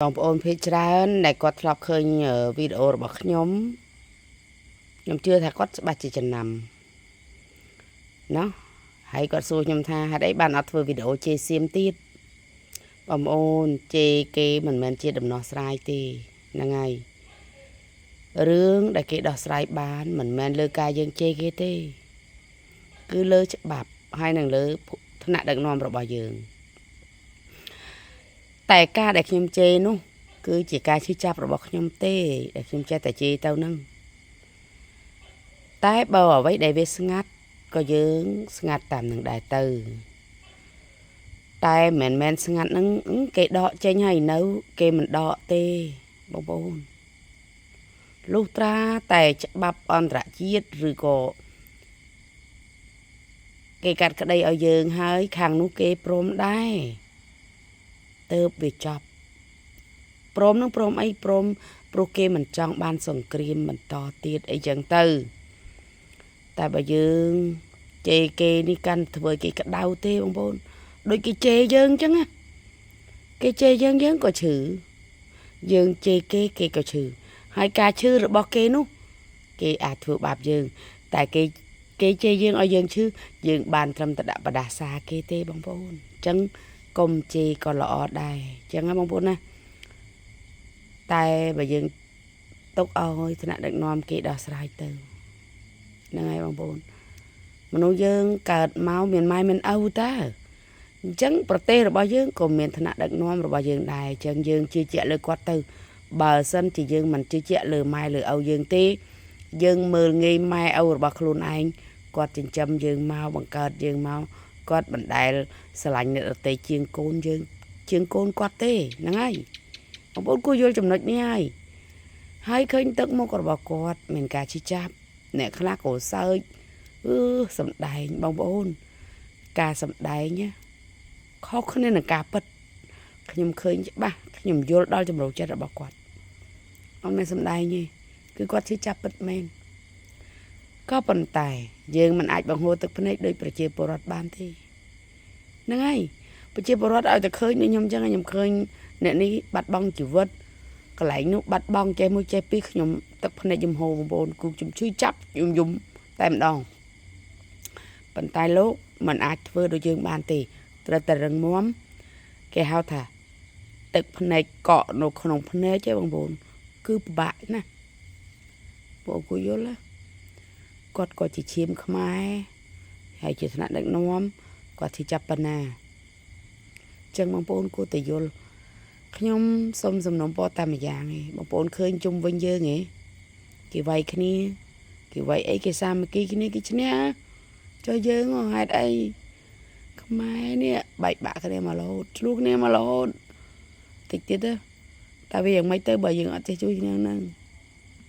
បងប្អូនភេទច្រើនដែលគាត់ធ្លាប់ឃើញវីដេអូរបស់ខ្ញុំជឿថាគាត់ច្បាស់ជាចំណាំណាហើយគាត់សួរខ្ញុំថាហេតុអីបានអត់ធ្វើវីដេអូជេរសៀមទៀតបងប្អូនជេរគេមិនមែនជាដំណោះស្រាយទេហ្នឹងហើយរឿងដែលគេដោះស្រាយបានមិនមែនលើការយើងជេរគេទេគឺលើច្បាប់ហើយនឹងលើឋានៈដឹកនាំរបស់យើងតែការដែលខ្ញុំជេរនោះគឺជាការឈឺចាប់របស់ខ្ញុំទេដែលខ្ញុំចេះតែជេរទៅនឹងតែបើអ្វីដែលវាស្ងាត់ក៏យើងស្ងាត់តាមនឹងដែរទៅតែមិនមែនស្ងាត់នឹងគេដកចេញហើយនៅគេមិនដកទេបងប្អូនលុះត្រាតែច្បាប់អន្តរជាតិឬក៏គេកាត់ក្តីឲ្យយើងហើយខាងនោះគេព្រមដែរទៅវាចប់ព្រមនឹងព្រមអីព្រមព្រោះគេមិនចង់បានសង្គ្រាមបន្តទៀតអីចឹងទៅតែបើយើងជេរគេនេះកាន់ធ្វើគេក្តៅទេបងប្អូនដូចគេជេរយើងចឹងណាគេជេរយើងក៏ឈឺយើងជេរគេក៏ឈឺហើយការឈឺរបស់គេនោះគេអាចធ្វើបាបយើងតែគេជេរយើងឲ្យយើងឈឺយើងបានត្រឹមតែដាក់បដាសាគេទេបងប្អូនអញ្ចឹងកុំជេរក៏ល្អដែរអញ្ចឹងណាបងប្អូនណាតែបើយើងទុកឲ្យថ្នាក់ដឹកនាំគេដោះស្រាយទៅហ្នឹងហើយបងប្អូនមនុស្សយើងកើតមកមានម៉ែមានឪតើអញ្ចឹងប្រទេសរបស់យើងក៏មានឋានៈដឹកនាំរបស់យើងដែរអញ្ចឹងយើងជឿជាក់លើគាត់ទៅបើសិនជាយើងមិនជឿជាក់លើម៉ែលើឪយើងទេយើងមើលងាយម៉ែឪរបស់ខ្លួនឯងគាត់ចិញ្ចឹមយើងមកបង្កើតយើងមកគាត់មិនដែលស្រឡាញ់អ្នកដទៃជាងកូនយើងជាងកូនគាត់ទេហ្នឹងហើយបងប្អូនគួរយល់ចំណុចនេះហើយឃើញទឹកមុខរបស់គាត់មានការឈឺចាប់អ្នកខ្លះក៏សើចសំដែងបងប្អូនការសំដែងខុសគ្នានឹងការពិតខ្ញុំឃើញច្បាស់ខ្ញុំយល់ដល់ចំណុចចិត្តរបស់គាត់អត់មានសំដែងទេគឺគាត់ឈឺចាប់ពិតមែនក៏ប៉ុន្តែយើងមិនអាចបង្ហូរទឹកភ្នែកដោយប្រជាពលរដ្ឋបានទេហ្នឹងហើយប្រជាពលរដ្ឋឲ្យតែឃើញដូចខ្ញុំអញ្ចឹងខ្ញុំឃើញអ្នកនេះបាត់បង់ជីវិតកន្លែងនោះបាត់បង់ចេះមួយចេះពីរខ្ញុំទឹកភ្នែកខ្ញុំហូរបងប្អូនគូខ្ញុំឈឺចាប់យំតែម្ដងប៉ុន្តែលោកមិនអាចធ្វើដូចយើងបានទេត្រូវតែរឹងមាំគេហៅថាទឹកភ្នែកកក់នៅក្នុងភ្នែកទេបងប្អូនគឺពិបាកណាបងគួរយល់គាត់ក៏ជាឈាមខ្មែរហើយជាថ្នាក់ដឹកនាំគាត់ជាចាប់ប៉ុណ្ណាអញ្ចឹងបងប្អូនគួរតែយល់ខ្ញុំសូមសំណូមពរតែម្យ៉ាងឯងបងប្អូនឃើញជុំវិញយើងឯងគេវាយគ្នាគេវាយអីគេសាមគ្គីគ្នាគេឈ្នះចុះយើងហេតុអីខ្មែរនេះបែកបាក់គ្នាមករហូតឆ្លោះគ្នាមករហូតតិចទៀតតែវាយ៉ាងម៉េចទៅបើយើងអត់ចេះជួយគ្នាហ្នឹង